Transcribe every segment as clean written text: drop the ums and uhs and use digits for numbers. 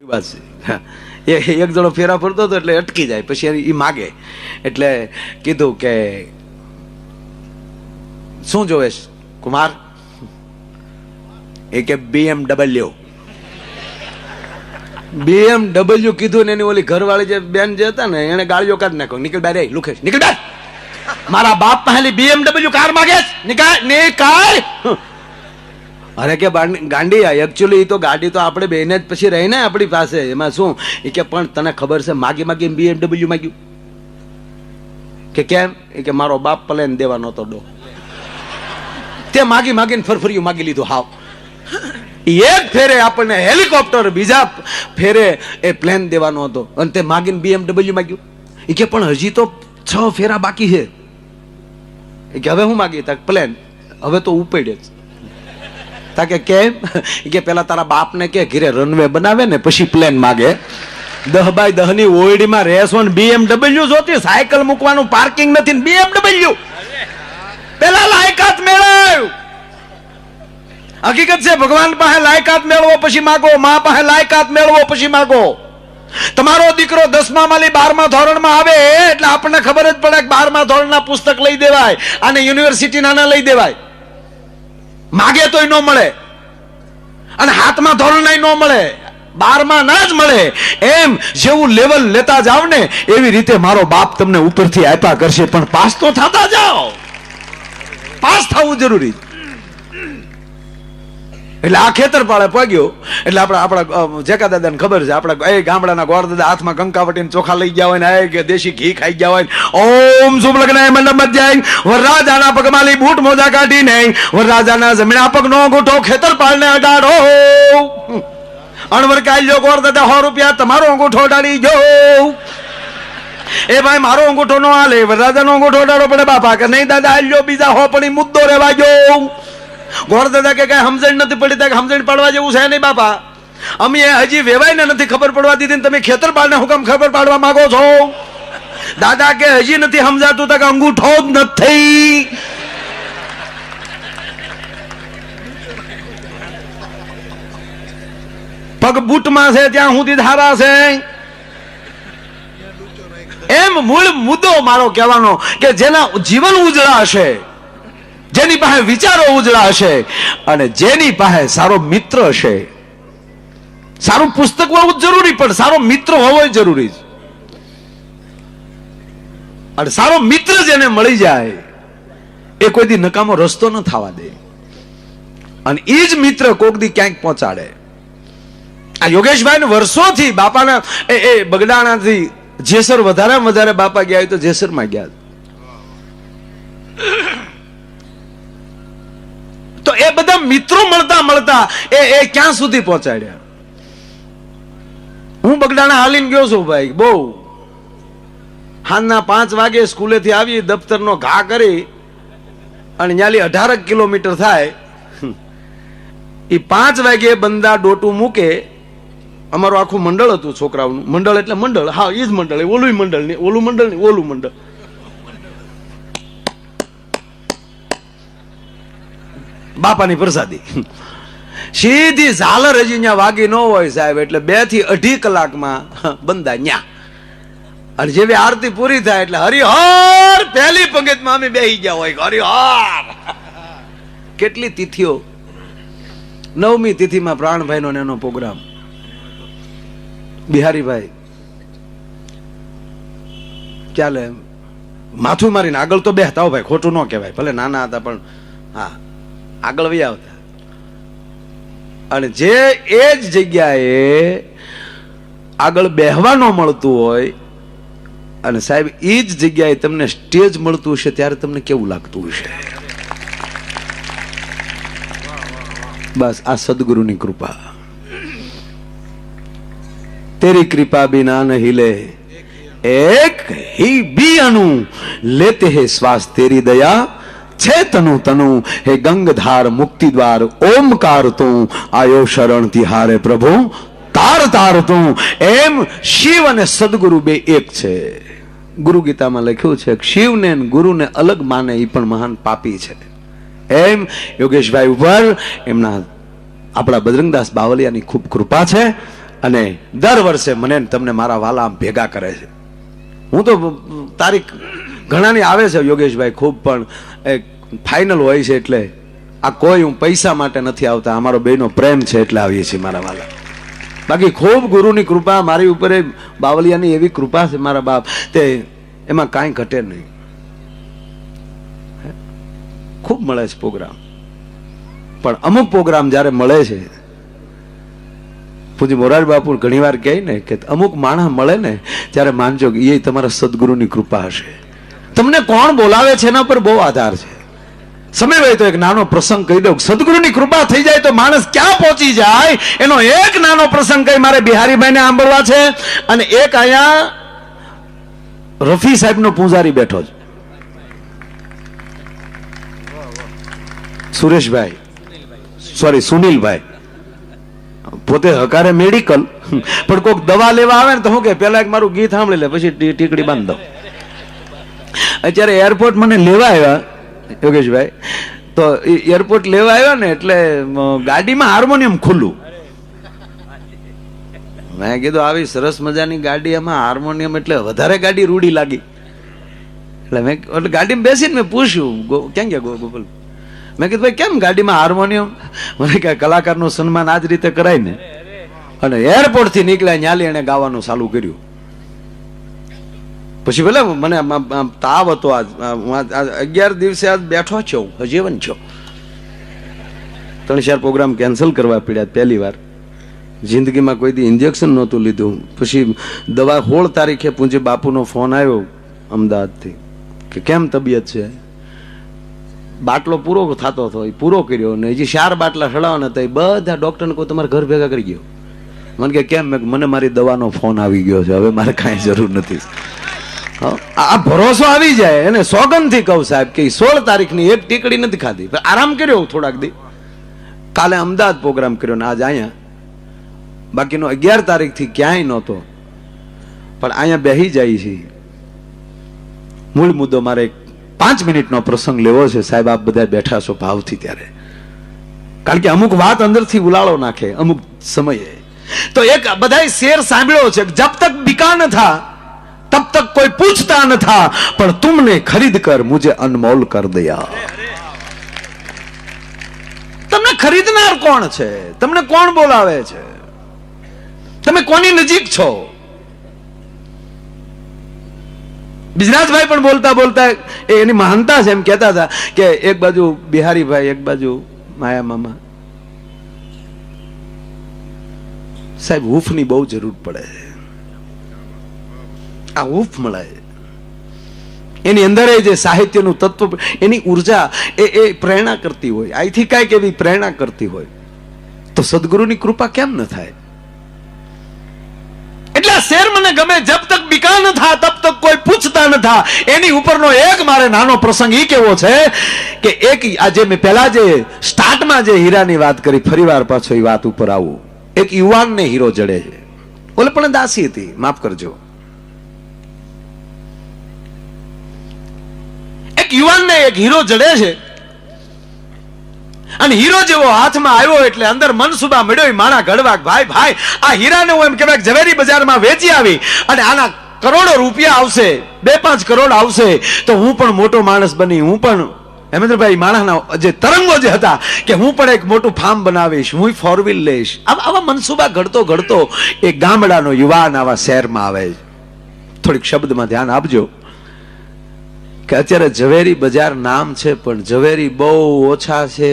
બસ એક જણો ફેરા ફરતો હતો એટલે અટકી જાય, પછી એ માગે એટલે કીધું કે શું જોવે કુમાર? એ કે BMW. BMW કીધું ને એની ઓલી ઘરવાળી જે બેન જે હતા ને એને ગાળીઓ કાઢી નાખો, નીકળ બાર લુખેશ, નીકળ બાર, મારા બાપ પહેલી BMW કાર માગે, નીકળ નીકળ. અરે કે ગાંડી, એકચ્યુઅલી તો ગાડી તો આપણે બેને જ પછી રહી ને આપણી પાસે, એમાં શું? એ કે પણ તને ખબર છે માગી માગી BMW માગ્યું? કે કેમ? એ કે મારો બાપ પ્લેન દેવા નહોતો ડો, તે માગી માગીને ફરફરિયું માગી લીધું. હાવ એક ફેરે આપણને હેલિકોપ્ટર, બીજા ફેરે એ પ્લેન દેવાનો હતો અને તે માગીને BMW માગ્યું. એ કે પણ હજી તો 6 ફેરા બાકી છે. એ કે હવે હું માગી? તક પ્લેન. હવે તો ઉપડે જ. તાકે કેમ? કે પેલા તારા બાપને કે ઘરે રનવે બનાવે ને પછી પ્લેન માગે. 10x10 ની ઓયડીમાં રહેશો ને BMW જોતી, સાયકલ મૂકવાનું પાર્કિંગ નથી ને BMW. પેલા લાયકાત મેળવ. હકીકત છે ભગવાન પાસે લાયકાત મેળવો પછી માગો, મા પાસે લાયકાત મેળવો પછી માગો. તમારો દીકરો 10મા માલી 12મા ધોરણમાં આવે એટલે આપણને ખબર જ પડે કે 12મા ધોરણના પુસ્તક લઈ દેવાય, અને યુનિવર્સિટી નાના લઈ દેવાય. માગે તોય ન મળે, અને 7મા ધોરણના ન મળે, 12મા ના જ મળે. એમ જેવું લેવલ લેતા જાવ ને એવી રીતે મારો બાપ તમને ઉપરથી આપ્યા કરશે, પણ પાસ તો થતા જાઓ. પાસ થવું જરૂરી. એટલે આ ખેતર પાળે પગ્યો એટલે આપણા જેકા દાદાને ખબર છે, આપણા એ ગામડાના ગોળ દાદા હાથમાં કંકાવટીને ચોખા લઈ ગયા હોય ને કે દેશી ઘી ખાઈ ગયા હોય ને, ઓમ શુભ લગ્ન મંડપ જાય, વરરાજાના પગમાલી બૂટ મોજા કાઢી નહીં, વરરાજાના જમીના પગનો અંગૂઠો ખેતર પાળને અડાડો. અણવર કાલ્યો ગોળ દાદા 100 રૂપિયા તમારો અંગૂઠો અડાડી ગયો. એ ભાઈ મારો અંગૂઠો નો હાલે, વરરાજાનો અંગૂઠો અડાડો પડે બાપા. કે નહીં દાદા હાલ્યો બીજા હો પણ મુદ્દો રેવા ગયો. ગોળ દાદા કે કઈ સમજણ નથી પડી, ત્યાં સમજણ પાડવા જેવું છે નહીં બાપા. અમે હજી વેવાય ને નથી ખબર પડવા દીધી, તમે ખેતર પાડને હુકમ ખબર પાડવા માંગો છો? દાદા કે હજી નથી સમજાતું, કે અંગૂઠો જ નથી. પગ બૂટમાં છે ત્યાં સુધી ધારા છે. એમ મૂળ મુદ્દો મારો કહેવાનો કે જેના જીવન ઉજળા હશે, જેની પાસે વિચારો ઉજળા હશે, અને જેની પાસે સારો મિત્ર હશે. સારું પુસ્તક હોવું જરૂરી, પણ સારો મિત્ર હોવો જરૂરી છે. અને સારો મિત્ર જેને મળી જાય એ કોઈ દી નકામો રસ્તો ન થવા દે, અને એ જ મિત્ર કોક દી ક્યાંક પહોંચાડે. આ યોગેશભાઈ ને વર્ષોથી બાપાના એ બગડાણાથી જેસર વધારે બાપા ગયા હોય તો જેસરમાં ગયા, તો એ બધા મિત્રો મળતા મળતા એ ક્યાં સુધી પહોંચાડ્યા. હું બગડાણા હાલીને ગયો છું ભાઈ, બહુ સાંજના 5 વાગે સ્કૂલેથી આવી, દફતરનો ઘા કરી અને ન્યાલી 18 કિલોમીટર થાય. એ 5 વાગે બંદા ડોટું મૂકે. અમારું આખું મંડળ હતું, છોકરાઓનું મંડળ. એટલે મંડળ, હા એ જ મંડળ, ઓલું મંડળ નહીં, ઓલું મંડળ નહીં, ઓલું મંડળ. બાપાની પ્રસાદી સીધી ઝાલર હજી ત્યાં વાગી ન હોય સાહેબ, એટલે 2 થી 2.5 કલાકમાં બંદા ન્યા. અને જેવી આરતી પૂરી થાય એટલે હરિહર પહેલી પંગતમાં અમે બેહી ગયા હોય. હરિહર કેટલી તિથિઓ, 9મી તિથિમાં પ્રાણભાઈ નો એનો પ્રોગ્રામ. બિહારીભાઈ ચાલે માથું મારીને આગળ તો બેહતા હો ભાઈ, ખોટું ન કહેવાય, ભલે નાના હતા પણ હા આગળ વહી આવતા. અને જે એ જ જગ્યાએ આગળ બેહવા ન મળતું હોય, અને સાહેબ એ જ જગ્યાએ તમને સ્ટેજ મળતું હશે, ત્યારે તમને કેવું લાગતું હશે? બસ આ સદગુરુની કૃપા. तेरी कृपा बिना न हिले एक ही भी अनु, लेते है श्वास तेरी दया छे तनु तनु, हे गंगधार मुक्ति द्वार ओमकार તું, आयो शरण तिहारे प्रभु तार तार તું. એમ શિવ અને સદગુરુ બે એક છે. ગુરુ ગીતામાં લખ્યું છે કે શિવને ગુરુને અલગ માને એ પણ મહાન પાપી છે. એમ યોગેશભાઈ ઉપર એમના આપણા બજરંગદાસ બાવલિયાની ખૂબ કૃપા છે. અને દર વર્ષે મને ને તમને મારા વાલા આમ ભેગા કરે છે. હું તો તારીખ ઘણાની આવે છે યોગેશભાઈ ખૂબ, પણ એક ફાઇનલ હોય છે. એટલે આ કોઈ હું પૈસા માટે નથી આવતા, અમારો બેનો પ્રેમ છે એટલે આવીએ છીએ મારા વાલા. બાકી ખૂબ ગુરુની કૃપા મારી ઉપર, બાવલિયાની એવી કૃપા છે મારા બાપ, તે એમાં કાંઈ ઘટે નહીં. ખૂબ મળે છે પ્રોગ્રામ, પણ અમુક પ્રોગ્રામ જ્યારે મળે છે, પૂજ્ય મોરારી બાપુ ઘણી વાર કહે ને કે અમુક માણસ મળે ને ત્યારે માનજો કે એ તમારા સદગુરુની કૃપા હશે. તમને કોણ બોલાવે છે એના પર બહુ આધાર છે. સમય હોય તો એક નાનો પ્રસંગ કહી દઉં. સદગુરુની કૃપા થઈ જાય તો માણસ ક્યાં પહોંચી જાય એનો એક નાનો પ્રસંગ કહી મારે બિહારીભાઈને સાંભળવા છે. અને એક અહીંયા રફી સાહેબનો પૂજારી બેઠો છે, સુરેશભાઈ, સોરી સુનિલભાઈ, પોતે હકારે મેડિકલ, પણ કોઈક દવા લેવા આવે ને તો હું કે પેલા એક મારું ગીત સાંભળી લે પછી ટીકડી બાંધ દો. અત્યારે એરપોર્ટ મને લેવા આવ્યા યોગેશભાઈ, તો એરપોર્ટ લેવા આવ્યા ને એટલે ગાડીમાં હાર્મોનિયમ ખુલ્લું. મેં કીધું આવી સરસ મજાની ગાડી, એમાં હાર્મોનિયમ એટલે વધારે ગાડી રૂડી લાગી. એટલે મેં એટલે ગાડીમાં બેસીને મેં પૂછ્યું ક્યાં ગયા ગોપાલ, મેં કીધું ભાઈ કેમ ગાડીમાં હાર્મોનિયમ? મને કે કલાકારનું સન્માન આ જ રીતે કરાય ને. અને એરપોર્ટ થી નીકળ્યા ન્યાલી એને ગાવાનું ચાલુ કર્યું. પછી ભલે મને તાવ હતો, આજ 11 દિવસે આજ બેઠો છો, હજીવન છો. 3-4 પ્રોગ્રામ કેન્સલ કરવા પડ્યા. પહેલી વાર જિંદગીમાં કોઈ દી ઇન્જેક્શન નહોતું લીધું. પછી દવા 16 તારીખે પૂજ્ય બાપુનો ફોન આવ્યો અમદાવાદથી કે કેમ તબિયત છે. બાટલો પૂરો થતો હતો, એ પૂરો કર્યો ને હજી 4 બાટલા ચડાવવાના હતા. એ બધા ડોક્ટરને કોઈ તમારા ઘર ભેગા કરી ગયો. મને કે કેમ? મને મારી દવાનો ફોન આવી ગયો છે, હવે મારે કાંઈ જરૂર નથી. આ ભરોસો આવી જાય એને સોગંદ થી કહું સાહેબ કે 16 તારીખની એક ટીકડી નથી ખાધી, આરામ કર્યો થોડાક દી. કાલે અમદાવાદ પ્રોગ્રામ કર્યો ને આજ અહીંયા. બાકીનો 11 તારીખથી ક્યાંય નહોતો, પણ અહીંયા બેસી જાય છે. મૂળ મુદ્દો મારે 5 મિનિટનો પ્રસંગ લેવો છે સાહેબ. આપ બધા બેઠા છો ભાવથી ત્યારે, કારણ કે અમુક વાત અંદરથી ઉલાળો નાખે અમુક સમયે. તો એક બધાય શેર સાંભળ્યો છે, જબ તક બિકા ન થા तब तक कोई पूछता न था, पर तुमने खरीद कर मुझे अनमोल कर दिया. તમને ખરીદનાર કોણ છે? તમને કોણ બોલાવે છે? તમે કોની નજીક છો? બિજરાજભાઈ પણ બોલતા બોલતા એની મહાનતા છે એમ કહેતા હતા કે એક બાજુ બિહારીભાઈ, એક બાજુ માયા મામા. સાહેબ હૂફની બહુ જરૂર પડે છે. આ હૂફ મળે એની અંદર જે સાહિત્યનું તત્વ, એની ઉર્જા એ પ્રેરણા કરતી હોય. અહીંથી કાંઈક એવી પ્રેરણા કરતી હોય તો સદગુરુની કૃપા કેમ ન થાય? એટલે આ શેર મને ગમે. જબ તક બિકા ન થા તબ તક કોઈ પૂછતા ન થા. એની ઉપરનો એક મારે નાનો પ્રસંગ ઈ કેવો છે કે એક આજે મેં પહેલા જે સ્ટાર્ટમાં જે હીરાની વાત કરી, ફરીવાર પાછો એ વાત ઉપર આવું. એક યુવાનને હીરો જડે છે. ઓલે પણ દાસી હતી, માફ કરજો. એક યુવાનને એક હીરો જડે છે અને હીરો જેવો હાથમાં આવ્યો એટલે અંદર મનસુબા મળ્યો માણા ઘડવા. ભાઈ આ હીરાને હું એમ કહેવાય ઝવેરી બજારમાં વેચી આવી અને આના કરોડો રૂપિયા આવશે, 2-5 કરોડ આવશે તો હું પણ મોટો માણસ બની, હું પણ હેમેન્દ્રભાઈ માણસના જે તરંગો જે હતા કે હું પણ એક મોટું ફાર્મ બનાવીશ, હું 4 વ્હીલ લઈશ. આવા મનસુબા ઘડતો એક ગામડાનો યુવાન આવા શહેરમાં આવે. થોડીક શબ્દમાં ધ્યાન આપજો કે અત્યારે ઝવેરી બજાર નામ છે પણ ઝવેરી બહુ ઓછા છે.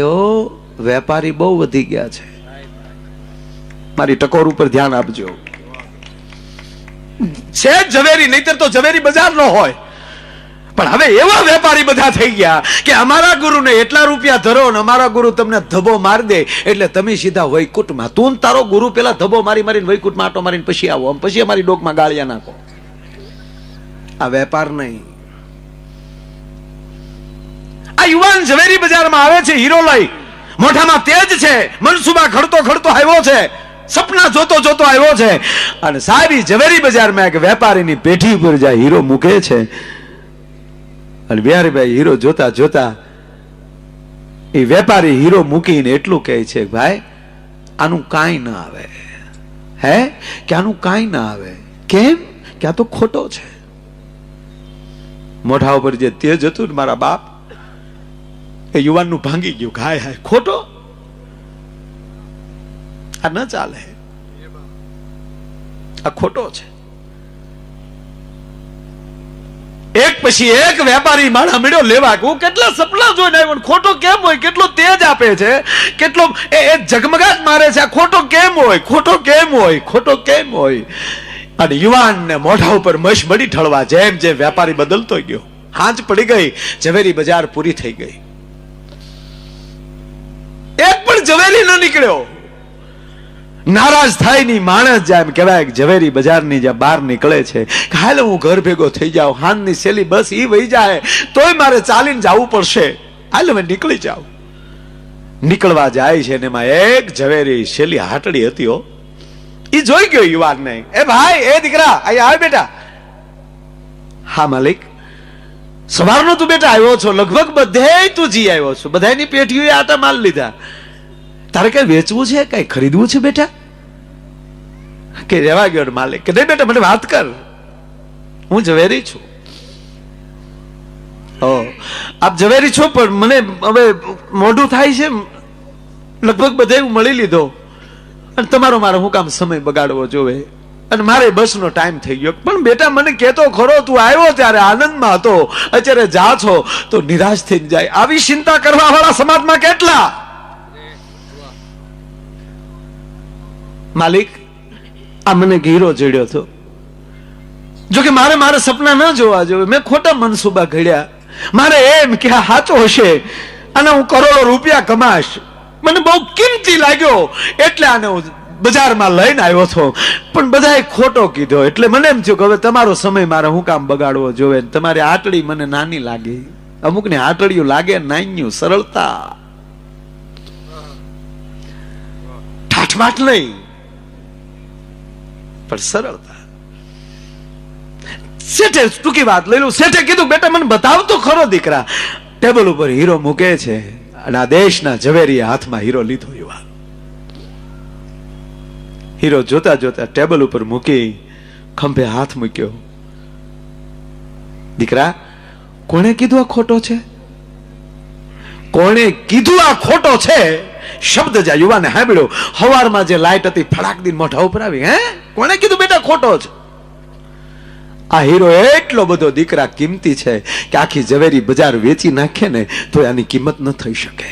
વેપારી બહુ વધી ગયા છે. મારી ટકોર ઉપર ધ્યાન આપજો. છે ઝવેરી, નહીતર તો ઝવેરી બજાર ન હોય. પણ હવે એવા વેપારી બધા થઈ ગયા કે અમારા ગુરુને એટલા રૂપિયા ધરો ને અમારા ગુરુ તમને ધબો મારી દે એટલે તમે સીધા વૈકુંઠમાં. તું તારો ગુરુ પેલા ધબો મારીને વૈકુંઠમાં આટો મારીને પછી આવો, પછી અમારી ડોકમાં ગાળિયા નાખો. આ વેપાર નહીં. આ યુવાન ઝવેરી બજારમાં આવે છે હીરો લઈ, મોઢામાં તેજ છે, મનસુબા ઘડતો આવ્યો છે, સપના જોતો આવ્યો છે. અને સારી ઝવેરી બજારમાં એક વેપારીની પેઢી ઉપર જાય હીરો મૂકે છે અને બિહારીભાઈ હીરો જોતા એ વેપારી હીરો મૂકીને એટલું કહે છે ભાઈ આનું કાંઈ ના આવે. હે કે આનું કાંઈ ના આવે. કેમ કે આ તો ખોટો છે. મોઢા ઉપર જે તેજ હતું ને મારા બાપ, એ યુવાનનું ભાંગી ગયું. હાય હાય, ખોટો, આ ન ચાલે, આ ખોટો છે. એક પછી એક વેપારી માણા મળ્યો લેવા. હું કેટલા સપના જોઈને આવ્યો, ખોટો કેમ હોય, કેટલો તેજ આપે છે, કેટલો એ ઝગમગાટ મારે છે. આ ખોટો કેમ હોય, ખોટો કેમ હોય, ખોટો કેમ હોય. અને યુવાન ને મોઢા ઉપર મશ મળી ઠળવા. જેમ જેમ વેપારી બદલતો ગયો, હાંજ પડી ગઈ, ઝવેરી બજાર પૂરી થઈ ગઈ. એક પણ ઝવેરી ન નીકળ્યો. નારાજ થાય ની માણસ જાય, એમ કહેવાય ઝવેરી બજારની જ્યાં બહાર નીકળે છે, હાલ હું ઘર ભેગો થઈ જાઉં, હાનની સેલી બસ ઈ વહી જાય તોય મારે ચાલીને જવું પડશે, હાલ હવે નીકળી જાઉં. નીકળવા જાય છે ને એમાં એક ઝવેરી સેલી હાટડી હતી. હો, ઈ જોઈ ગયો યુવાનને. એ ભાઈ, એ દીકરા, અહીંયા આવે બેટા. હા માલિક, સવારનો તું બેટા આવ્યો છો, લગભગ બધે તું જી આવ્યો છો, બધાની પેટીઓએ આટા માલ લીધા. તારે કઈ વેચવું છે, કઈ ખરીદવું છે બેટા? કે રેવા ગયો માલિક. કે નહીં બેટા, મને વાત કર, હું ઝવેરી છું. આપ ઝવેરી છો, પણ મને હવે મોઢું થાય છે, લગભગ બધે હું મળી લીધો, અને તમારો મારો હું કામ સમય બગાડવો જોવે, અને મારે બસનો ટાઈમ થઈ ગયો. પણ બેટા મને કહેતો ખરો, તું આવ્યો ત્યારે આનંદમાં હતો, અત્યારે જા છો તો નિરાશ થઈ જાય. આવી ચિંતા કરવા વાળા સમાજમાં કેટલા? માલિક, આ મને હીરો જડ્યો હતો. જોકે મારે સપના ન જોવા જોઈએ, મેં ખોટા મનસુબા ઘડ્યા. મારે એમ કે આ સાચો હશે અને હું કરોડો રૂપિયા કમાશ, મને બહુ કિંમતી લાગ્યો એટલે આને હું બજારમાં લઈને આવ્યો હતો. પણ બધાએ ખોટો કીધો, એટલે મને એમ થયું કે હવે તમારો સમય મારે હું કામ બગાડવો જોવે. તમારી આટડી મને નાની લાગી. અમુકને આટડીઓ લાગે નાન્યું, સરળતા, ઠાઠમાટ નહીં, પણ સરળતા. શેઠે ટૂંકી વાત લઈ લઉં. શેઠે કીધું, બેટા મને બતાવ તો ખરો દીકરા. ટેબલ ઉપર હીરો મૂકે છે, અને આ દેશના ઝવેરીએ હાથમાં હીરો લીધો. યુવાન હીરો જોતા જોતા ટેબલ ઉપર મૂકી ખંભે હાથ મૂક્યો. દીકરા, કોણે કીધું આ ખોટો છે? કોણે કીધું આ ખોટો છે? શબ્દ જ્યાં યુવાને સાંભળ્યો, હવારમાં જે લાઈટ હતી ફડાક દીન મોઢા ઉપર આવી. હે, કોણે કીધું બેટા ખોટો છે? આ હીરો એટલો બધો દીકરા કિંમતી છે કે આખી ઝવેરી બજાર વેચી નાખે ને તો આની કિંમત ન થઈ શકે,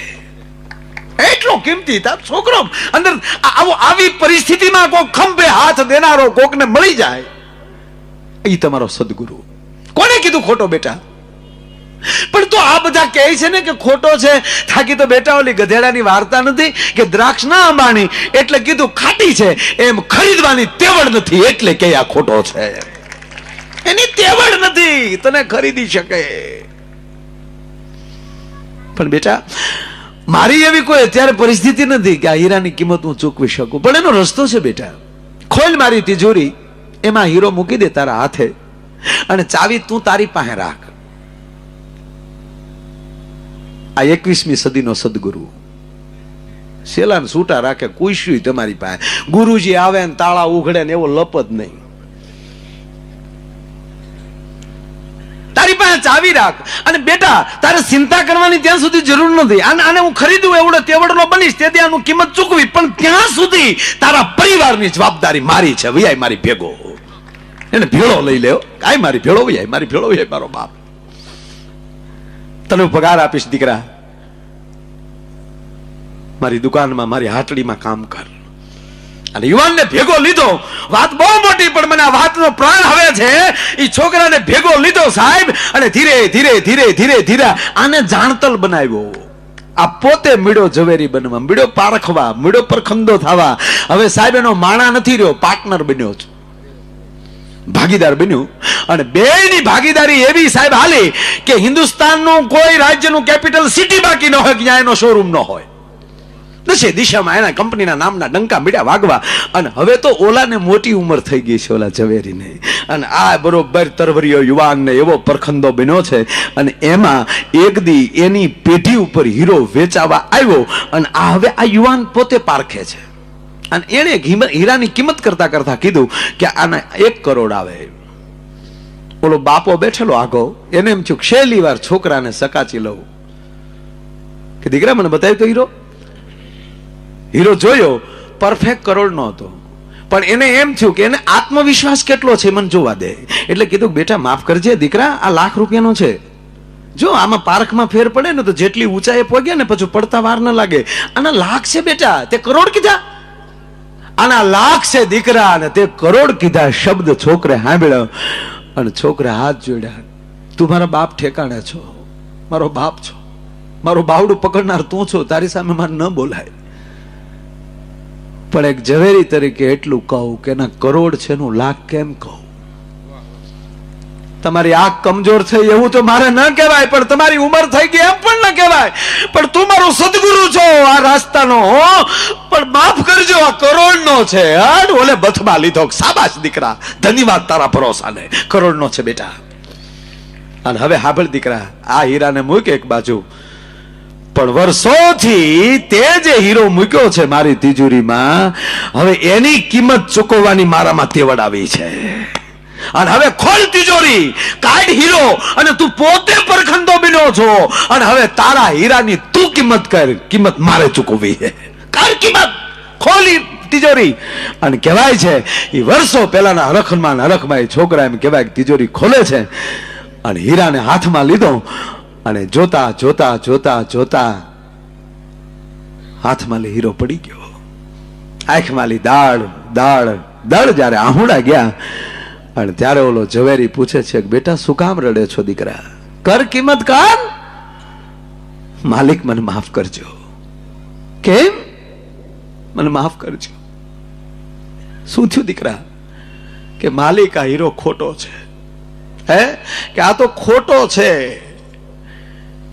એટલો કિંમતી. તાર છોકરો અંદર આવી પરિસ્થિતિમાં કોઈ ખંભે હાથ દેનારો કોકને મળી જાય, એ તમારો સદગુરુ. કોને કીધું ખોટો બેટા? પણ તો આ બધા કહે છે ને કે ખોટો છે. થાકી તો બેટા ઓલી ગધેડાની વાર્તા નથી કે દ્રાક્ષ ના અંબાણી એટલે કીધું ખાટી છે, એમ ખરીદવાની તેવડ નથી એટલે કે આ ખોટો છે. એની તેવડ નથી, તને ખરીદી શકે. પણ બેટા, મારી એવી કોઈ અત્યારે પરિસ્થિતિ નથી કે આ હીરાની કિંમત હું ચૂકવી શકું, પણ એનો રસ્તો છે બેટા. ખોલ મારી તિજોરી, એમાં હીરો મૂકી દે તારા હાથે, અને ચાવી તું તારી પાસે રાખ. આ 21મી સદીનો સદગુરુ સેલાન છૂટા રાખે, કુશ્યું તમારી પાસે. ગુરુજી આવે ને તાળા ઉઘડે ને એવો લપ જ નહીં. તારી પાસે ચાવી રાખ, અને બેટા તારે ચિંતા કરવાની ત્યાં સુધી જરૂર નથી. આને હું ખરીદું એવડો તેવડનો બનીશ તે આનું કિંમત ચૂકવી, પણ ત્યાં સુધી તારા પરિવારની જવાબદારી મારી છે. વિયાય મારી ભેગો, એને ભેળો લઈ લેવો. કાંઈ મારી ભેળો વિયાય, મારી ભેળો વિયાય મારો બાપ. તને પગાર આપીશ દીકરા, મારી દુકાનમાં મારી હાટડીમાં કામ કર. અને યુવાનને ભેગો લીધો. વાત બહુ મોટી, પણ મને આ વાતનો પ્રાણ હવે છે. એ છોકરાને ભેગો લીધો સાહેબ, અને ધીરે ધીરે ધીરે ધીરે ધીરે આને જાણતલ બનાવ્યો. આ પોતે મીડો ઝવેરી બનવા, મીડો પારખવા, મીડો પરખંદો થવા. હવે સાહેબ એનો માણા નથી રહ્યો, પાર્ટનર બન્યો છે, ભાગીદાર બન્યું. અને બેની ભાગીદારી એવી સાહેબ હાલી કે હિન્દુસ્તાનનું કોઈ રાજ્યનું કેપિટલ સિટી બાકી ન હોય જ્યાં એનો શોરૂમ ન હોય. દશે દિશામાં એના કંપનીના નામના ડંકા મીડ્યા વાગવા. અને હવે તો ઓલાને મોટી ઉંમર થઈ ગઈ છે, ઓલા ઝવેરીને. અને આ બરોબર તરવરીયો યુવાનને એવો પરખંદો બન્યો છે. અને એમાં એક દી એની પેઢી ઉપર હીરો વેચાવા આવ્યો. અને આ હવે આ યુવાન પોતે પારખે છે, અને એને હીરાની કિંમત કરતા કરતા કીધું કે આના 1 કરોડ આવે. ઓલો બાપો બેઠેલો આગો, એને એમ થયું છેલ્લી વાર છોકરાને સકાચી લઉં કે દીકરા મને બતાવ્યો તો હીરો. હીરો જોયો, પરફેક્ટ કરોડ નો હતો, પણ એને એમ થયું કે એને આત્મવિશ્વાસ કેટલો છે મને જોવા દે. એટલે કીધું બેટા માફ કરજે દીકરા, આ લાખ રૂપિયાનો છે. જો આમાં પાર્કમાં ફેર પડે ને તો જેટલી ઊંચાઈએ પહોંચ્યા ને પછી પડતા વાર ન લાગે. આના લાખ છે બેટા, તે કરોડ કીધા. આના લાખ છે દીકરા અને તે કરોડ કીધા. શબ્દ છોકરે સાંભળ્યો અને છોકરા હાથ જોડ્યા. તું મારા બાપ ઠેકાણે છો, મારો બાપ છો, મારું બાવડું પકડનાર તું છો, તારી સામે મારે ન બોલાય. પણ એક ઝવેરી તરીકે એટલું કહું કે એના કરોડ છે નું લાખ કેમ કહું. તમારી આંખ કમજોર થઈ એવું તો મારે ન કહેવાય, પણ તમારી ઉંમર થઈ ગઈ એમ પણ ન કહેવાય, પણ તું મારો સદગુરુ છો આ રાસ્તાનો. પણ માફ કરજો, આ કરોડ નો છે. ઓલે બથમાં લીધો. શાબાશ દીકરા, ધન્યવાદ તારા ભરોસાને. કરોડ નો છે બેટા. અને હવે હાંભળ દીકરા, આ હીરાને મૂક એક બાજુ, પણ વર્ષોથી તે જે હીરો મૂક્યો છે મારી તિજોરીમાં, હવે એની કિંમત ચૂકવવાની મારામાં તેવડ આવી છે. અને હવે ખોલ તિજોરી, કાઢ હીરો, અને તું પોતે પરખંડો બન્યો છો. અને હવે તારા હીરાની તું કિંમત કર, કિંમત મારે ચૂકવવી છે. કર કિંમત, ખોલી તિજોરી. અને કહેવાય છે એ વર્ષો પહેલાના હરખમાં છોકરા એમ કહેવાય તિજોરી ખોલે છે અને હીરાને હાથમાં લીધો અને જોતા જોતા જોતા જોતા હાથમાં હીરો પડી ગયો. આંખમાં દાળ દાળ દાળ. જયારે આહુડા ગયા અને ત્યારે ઓલો ઝવેરી પૂછે છે કે બેટા શું કામ રડે છો દીકરા? કર કિંમત કર. માલિક મને માફ કરજો. કેમ? મને માફ કરજો. શું થયું દીકરા? કે માલિક આ હીરો ખોટો છે. હે કે આ તો ખોટો છે.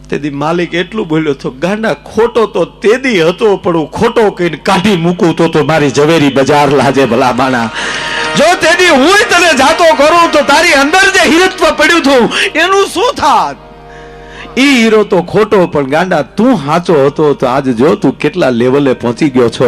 તેથી માલિક એટલું બોલ્યો તો ગાંડા, ખોટો તો તેદી હતો પણ હું ખોટો કહીને કાઢી મૂકું તો મારી ઝવેરી બજાર લાજે ભલા માણા. જો તેદી હું તને જાતો કરું તો તારી અંદર જે હીરત્વ પડ્યું હતું એનું શું થાત? ઈ હીરો તો ખોટો પણ ગાંડા તું સાચો હતો તો આજ જો તું કેટલા લેવલે પહોંચી ગયો છો.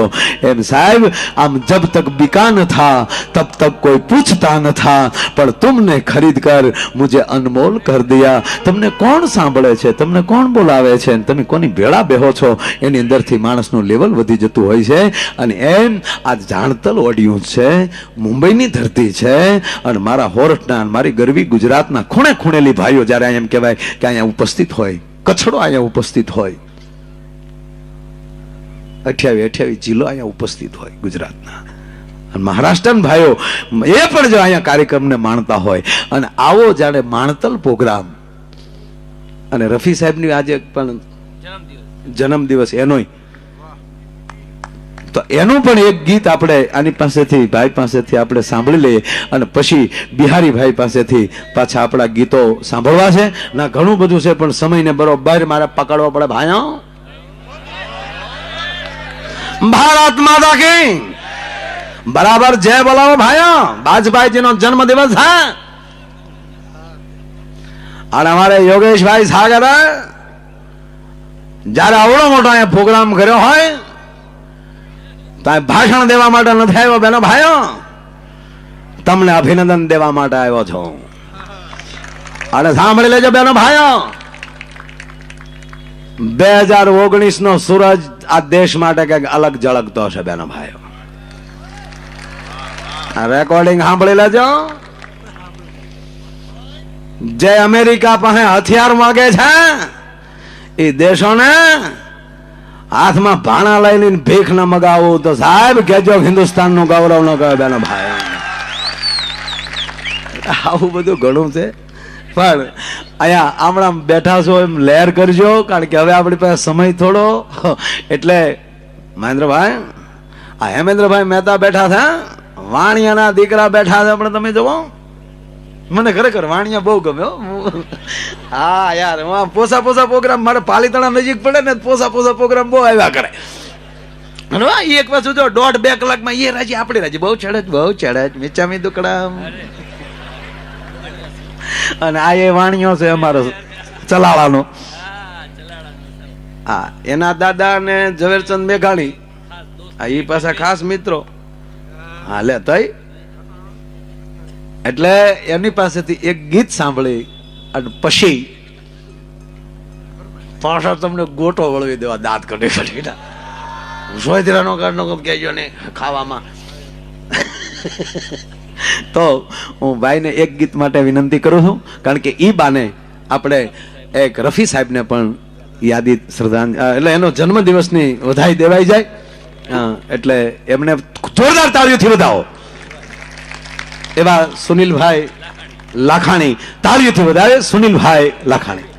એમ સાહેબ, આમ જબ તક बिका न था तब तक कोई पूछता न था, पर तुमने खरीद कर मुझे अनमोल कर दिया. તમને કોણ સાંભળે છે, તમને કોણ બોલાવે છે, તમે કોની ભેળા બેહો છો એની અંદરથી માણસનું લેવલ વધી જતું હોય છે. અને એમ આજ જાણતલ ઓડિયું છે, મુંબઈની ધરતી છે, અને મારા હોરઠના મારી ગરવી ગુજરાતના ખૂણે ખૂણેલી ભાઈઓ જ્યારે એમ કહેવાય કે અહીંયા ઉપસ્થિત હોય, કચ્છડો અહીંયા ઉપસ્થિત હોય, 28 જિલ્લો અહીંયા ઉપસ્થિત હોય ગુજરાતના, અને મહારાષ્ટ્રના ભાઈઓ એ પણ જો અહીંયા કાર્યક્રમને માણતા હોય. અને આવો જાણે માણતલ પ્રોગ્રામ, અને રફી સાહેબની આજે પણ જન્મદિવસ એનોય, તો એનું પણ એક ગીત આપણે આની પાસેથી ભાઈ પાસેથી આપણે સાંભળી લઈએ અને પછી બિહારી ભાઈ પાસેથી પાછા આપણા ગીતો સાંભળવા છે. ના ઘણું બધું છે પણ સમયને બરોબર મારે પકડવો પડે. ભાઈઓ, ભારત માતા કી બરાબર જય બોલાવો ભાઈઓ. વાજપાઈજી નો જન્મ દિવસ છે અને અમારે યોગેશભાઈ સાગર જયારે આવડો મોટો અહીંયા પ્રોગ્રામ કર્યો હોય તો ભાષણ દેવા માટે નથી આવ્યો બેનો ભાઈઓ, તમને અભિનંદન દેવા માટે આવ્યો છો. અને સાંભળી લેજો બેનો ભાઈઓ, 2019 નો સૂરજ આ દેશ માટે કઈક અલગ ઝળકતો છે બેનો ભાઈઓ. રેકોર્ડિંગ સાંભળી લેજો. જે અમેરિકા પાસે હથિયાર માગે છે એ દેશોને હાથમાં ભાણા લઈને ભીખ ન મગાવું તો સાહેબ કેજો હિન્દુસ્તાન નું ગૌરવ ન કહે બેનો ભાઈ. આવું બધું ઘણું છે પણ અહીંયા હમણાં બેઠા છો એમ લહેર કરજો, કારણ કે હવે આપણી પાસે સમય થોડો. એટલે મહેન્દ્રભાઈ, આ હેમેન્દ્રભાઈ મહેતા બેઠા છે, વાણિયાના દીકરા બેઠા છે, પણ તમે જુઓ મને ખરેખર વાણિયા બહુ ગમ્યો. હા યાર, પોસા પ્રોગ્રામ મારે પાલીતાણા નજીક પડે ને પોસા પ્રોગ્રામ બહુ આવ્યા કરે. અને એક પાછું જો 1.5-2 કલાકમાં એ રાજી આપણે રાજી બહુ ચડે મીચામી દુકડા. અને આ એ વાણિયો છે અમારો ચલાળાનો. હા, એના દાદા ને ઝવેરચંદ મેઘાણી એ પાછા ખાસ મિત્રો. હાલે તઈ એટલે એમની પાસેથી એક ગીત સાંભળી અને પછી પાછા તમને ગોટો વળવી દેવા દાંત કાઢી કાઢી સોયધરાનો કાઢનો કહેજો ને ખાવામાં. તો હું ભાઈને એક ગીત માટે વિનંતી કરું છું, કારણ કે ઈ બાને આપણે એક રફી સાહેબને પણ યાદી શ્રદ્ધાંજલિ એટલે એનો જન્મદિવસની વધાઈ દેવાઈ જાય, એટલે એમને જોરદાર તાળીઓથી વધાવો. એવા સુનિલભાઈ લાખાણી, તાળીઓથી વધાવે સુનિલભાઈ લાખાણી.